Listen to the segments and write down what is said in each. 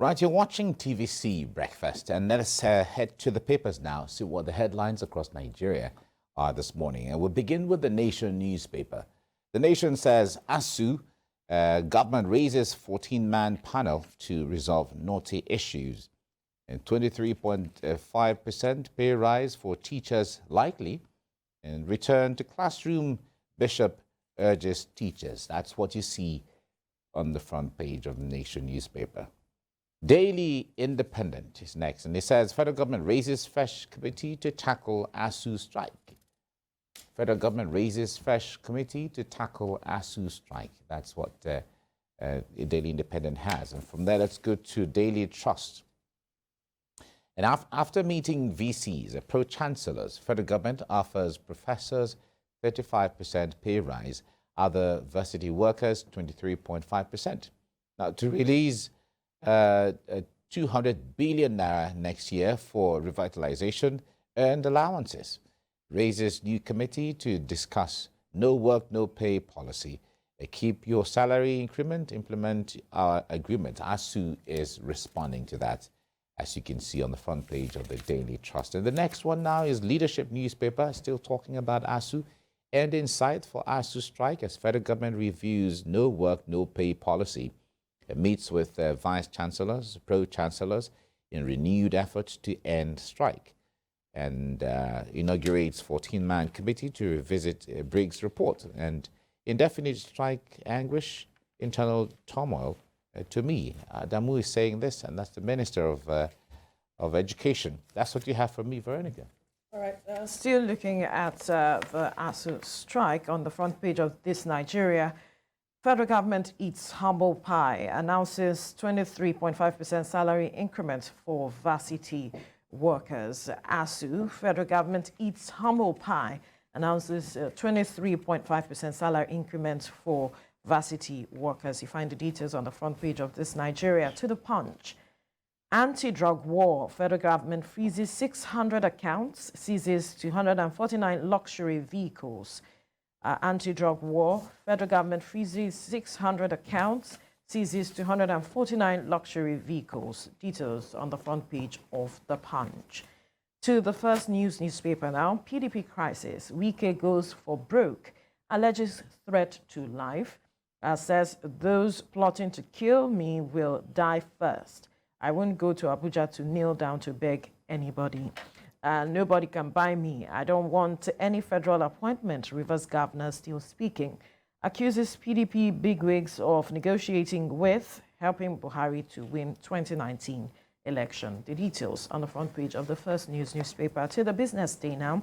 Right, you're watching TVC Breakfast, and let us head to the papers now, see what the headlines across Nigeria are this morning. And we'll begin with the Nation newspaper. The Nation says ASUU, government raises 14-man panel to resolve knotty issues. And 23.5% pay rise for teachers likely. And return to classroom, Bishop urges teachers. That's what you see on the front page of the Nation newspaper. Daily Independent is next, and it says federal government raises fresh committee to tackle ASUU strike. Federal government raises fresh committee to tackle ASUU strike. That's what Daily Independent has. And from there, let's go to Daily Trust. And after meeting VCs, pro-chancellors, federal government offers professors 35% pay rise, other varsity workers 23.5%. Now, to release 200 billion naira next year for revitalization and allowances. Raises new committee to discuss no work, no pay policy. Keep your salary increment, implement our agreement. ASUU is responding to that, as you can see on the front page of the Daily Trust. And the next one now is Leadership newspaper, still talking about ASUU. End in sight for ASUU strike as federal government reviews no work, no pay policy. It meets with vice chancellors, pro-chancellors in renewed efforts to end strike, and inaugurates 14-man committee to revisit Briggs' report. And indefinite strike anguish, internal turmoil. To me, Damu is saying this, and that's the Minister of Education. That's what you have from me, Veronica. All right, still looking at the ASUU strike on the front page of This Nigeria. Federal government eats humble pie, announces 23.5% salary increment for varsity workers. ASUU, federal government eats humble pie, announces 23.5% salary increment for varsity workers. You find the details on the front page of This Nigeria. To the Punch. Anti-drug war, federal government freezes 600 accounts, seizes 249 luxury vehicles. Anti-drug war, federal government freezes 600 accounts, seizes 249 luxury vehicles. Details on the front page of The Punch. To the First News newspaper now. PDP crisis. Wike goes for broke, alleges threat to life. Says those plotting to kill me will die first. I won't go to Abuja to kneel down to beg anybody. Nobody can buy me. I don't want any federal appointment. Rivers governor still speaking. Accuses PDP bigwigs of negotiating with, helping Buhari to win 2019 election. The details on the front page of the First News newspaper. To the Business Day now.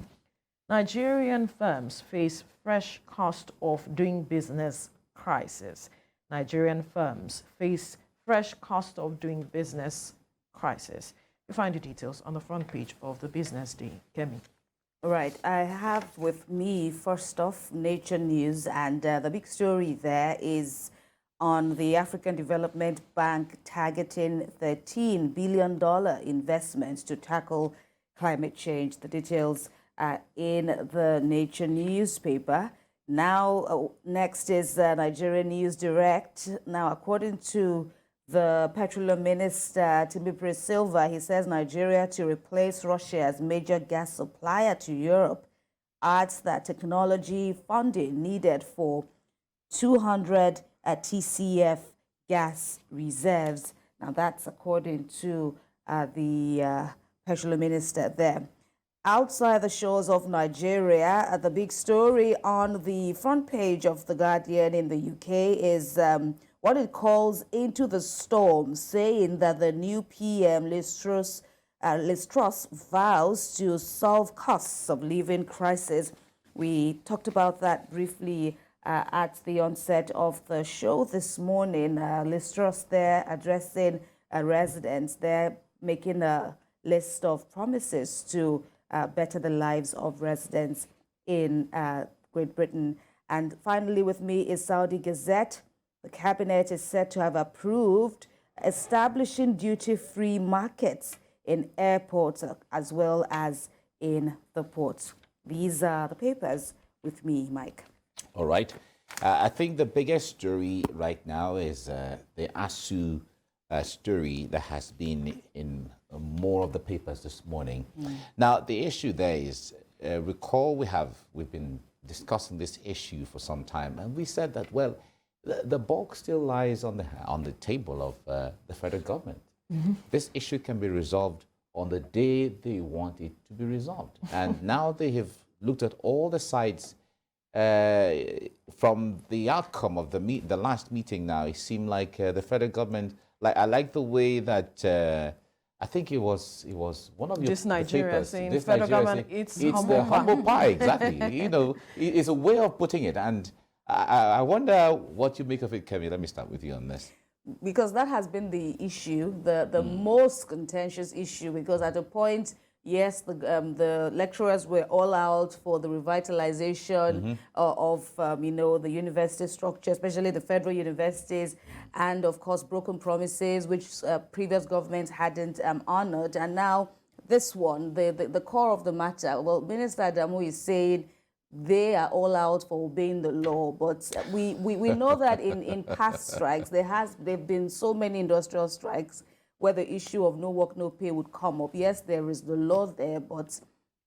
Nigerian firms face fresh cost of doing business crisis. Nigerian firms face fresh cost of doing business crisis. You find the details on the front page of the Business Day. Kemi. All right, I have with me, first off, Nature News, and the big story there is on the African Development Bank targeting $13 billion investment to tackle climate change. The details are in the Nature newspaper. Now, next is Nigerian News Direct. Now, according to the Petroleum Minister, Timothy Silva, he says Nigeria to replace Russia as major gas supplier to Europe, adds that technology funding needed for 200 TCF gas reserves. Now, that's according to the Petroleum Minister there. Outside the shores of Nigeria, the big story on the front page of The Guardian in the UK is what it calls Into the Storm, saying that the new PM, Liz Truss, vows to solve costs of living crisis. We talked about that briefly at the onset of the show this morning. Liz Truss there addressing residents there, making a list of promises to better the lives of residents in Great Britain. And finally with me is Saudi Gazette. The cabinet is said to have approved establishing duty-free markets in airports as well as in the ports. These are the papers with me, Mike. All right. I think the biggest story right now is the ASUU story that has been in more of the papers this morning. Now, the issue there is, recall we've been discussing this issue for some time, and we said that, well, the bulk still lies on the table of the federal government. This issue can be resolved on the day they want it to be resolved. And now they have looked at all the sides. From the outcome of the last meeting now, it seemed like the federal government, I like the way that I think it was one of your This Nigeria papers, saying this federal Nigeria government saying, eats it's humble the pie. humble pie, exactly. It's a way of putting it. And I wonder what you make of it, Kemi. Let me start with you on this. Because that has been the issue, the most contentious issue, because at a point, yes, the lecturers were all out for the revitalization of, the university structure, especially the federal universities, and of course, broken promises, which previous governments hadn't honored. And now this one, the core of the matter, well, Minister Adamu is saying they are all out for obeying the law, but we know that in past strikes, there've been so many industrial strikes where the issue of no work, no pay would come up. Yes, there is the law there, but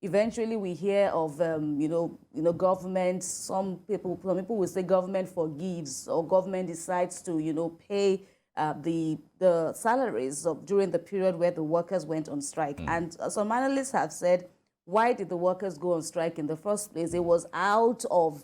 eventually we hear of, government. Some people will say government forgives, or government decides to, pay the salaries during the period where the workers went on strike. And some analysts have said, why did the workers go on strike in the first place? It was out of,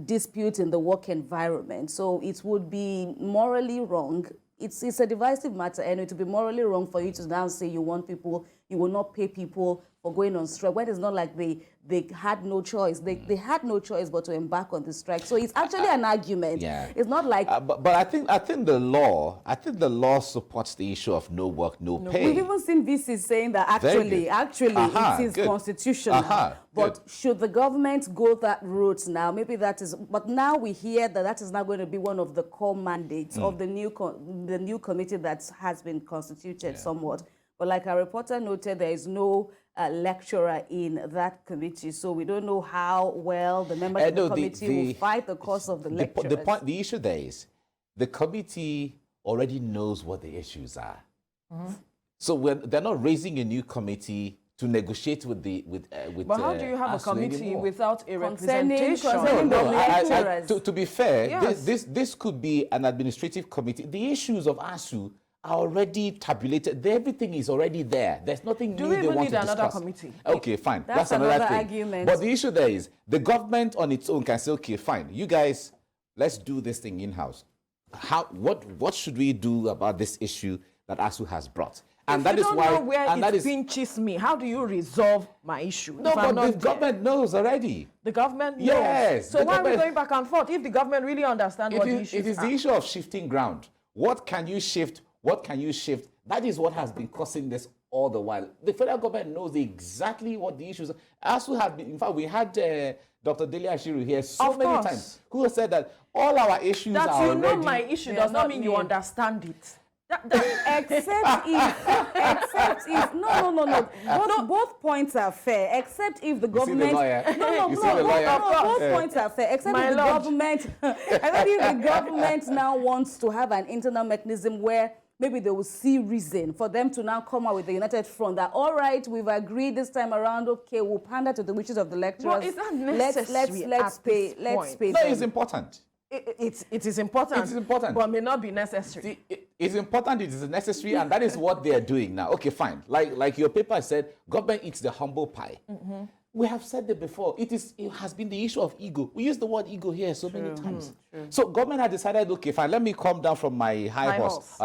dispute in the work environment. So it would be morally wrong. It's a divisive matter, and it would be morally wrong for you to now say you will not pay people for going on strike, when it's not like they had no choice. They had no choice but to embark on the strike. So it's actually an argument. Yeah. It's not like. But I think the law supports the issue of no work, no pay. We've even seen VC saying that actually it is constitutional. But should the government go that route now? Maybe that is. But now we hear that is now going to be one of the core mandates of the new committee that has been constituted somewhat. But like our reporter noted, there is no lecturer in that committee, so we don't know how well the members of the committee will fight the cause of the lecturers. The issue there is the committee already knows what the issues are. So they're not raising a new committee to negotiate with But how do you have a committee anymore without a representation? To be fair, yes. This could be an administrative committee. The issues of ASUU are already tabulated. Everything is already there. There's nothing new they want to discuss. Do we even need another committee? Okay, fine. That's another thing. Argument. But the issue there is the government on its own can say, okay, fine, you guys, let's do this thing in-house. What should we do about this issue that ASUU has brought? And that is why. Know where it pinches me. How do you resolve my issue? No, but the government knows already. The government knows. Yes. So why are we going back and forth if the government really understands what the issues are? It is the issue of shifting ground. What can you shift? What can you shift? That is what has been causing this all the while. The federal government knows exactly what the issues are. ASUU have been, in fact, we had Dr. Dailies here so many times who said that all our issues are already... That you know my issue does not mean you understand it. Except if no. Both points are fair. Except if the government. Both points are fair. Except if the government. Except if the government now wants to have an internal mechanism where maybe they will see reason for them to now come out with the united front that, all right, we've agreed this time around, okay, we'll pander to the wishes of the lecturers. Well, is that necessary? Let's pay. No, it's important. It is important. It is important. But may not be necessary. It's important, it is necessary, and that is what they are doing now. Okay, fine. Like your paper said, government eats the humble pie. We have said that before. It has been the issue of ego. We use the word ego here so many times. So government had decided, okay, fine, let me come down from my high horse.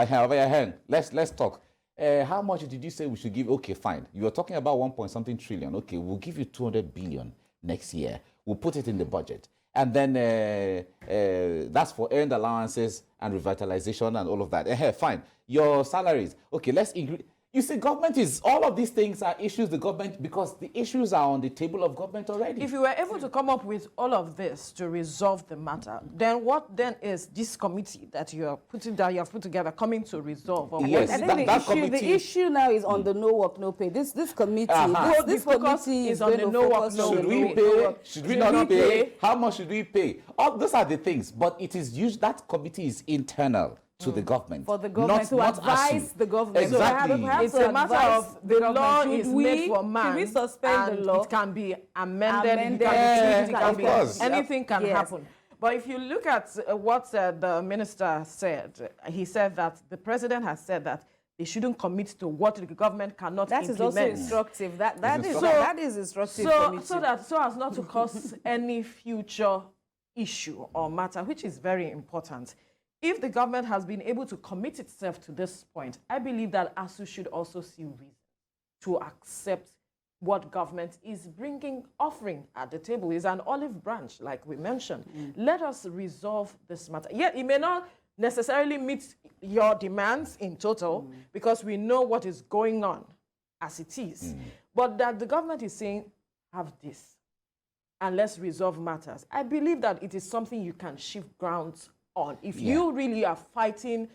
Let's talk. How much did you say we should give? Okay, fine. You are talking about 1.something trillion. Okay, we'll give you 200 billion next year. We'll put it in the budget. And then that's for earned allowances and revitalization and all of that. Fine. Your salaries. Okay, let's agree. You see, government is, all of these things are issues the government, because the issues are on the table of government already. If you were able to come up with all of this to resolve the matter, then what then is this committee that you have put together coming to resolve? Or yes, I think the issue now is on the no work, no pay. This committee, this committee is on the no work, no pay. Should we pay? Should we not pay? How much should we pay? All those are the things, but it is used, that committee is internal to the government. For the government to advise ASUU. the government. Exactly. So It's a matter of the law is made for man. Should we suspend and the law? it can be amended. It can be Yeah, tweaked, it can of be, course. anything can Yes. happen. But if you look at what the minister said, he said that the president has said that they shouldn't commit to what the government cannot That implement. is also instructive. That is instructive for me so too. so as not to cause any future issue or matter, which is very important. If the government has been able to commit itself to this point, I believe that ASUU should also see reason to accept what government is offering at the table. Is an olive branch, like we mentioned. Let us resolve this matter. Yet it may not necessarily meet your demands in total, because we know what is going on as it is. But that the government is saying, have this, and let's resolve matters. I believe that it is something you can shift grounds on. If you really are fighting,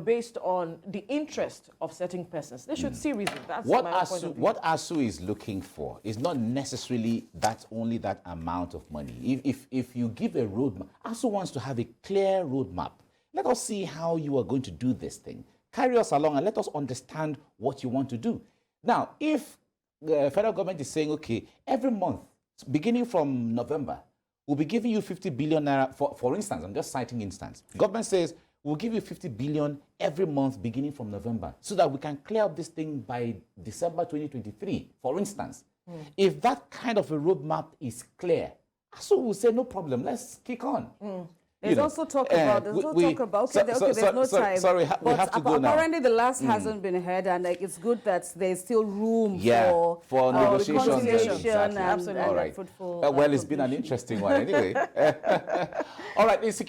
based on the interest of certain persons, they should see reason. That's What my point of view. what ASUU is looking for is not necessarily only that amount of money. If you give a roadmap, ASUU wants to have a clear roadmap. Let us see how you are going to do this thing. Carry us along and let us understand what you want to do. Now, if the federal government is saying, okay, every month, beginning from November, we'll be giving you 50 billion naira, for instance, I'm just citing instance. Government says, we'll give you 50 billion every month beginning from November so that we can clear up this thing by December 2023, for instance. If that kind of a roadmap is clear, ASUU will say, no problem, let's kick on. There's also talk about, there's no time. Sorry, we have to go now. Apparently the last hasn't been heard, and it's good that there's still room for negotiations. reconciliation Exactly. and All right. fruitful. Well, it's been an interesting one anyway. All right, the security.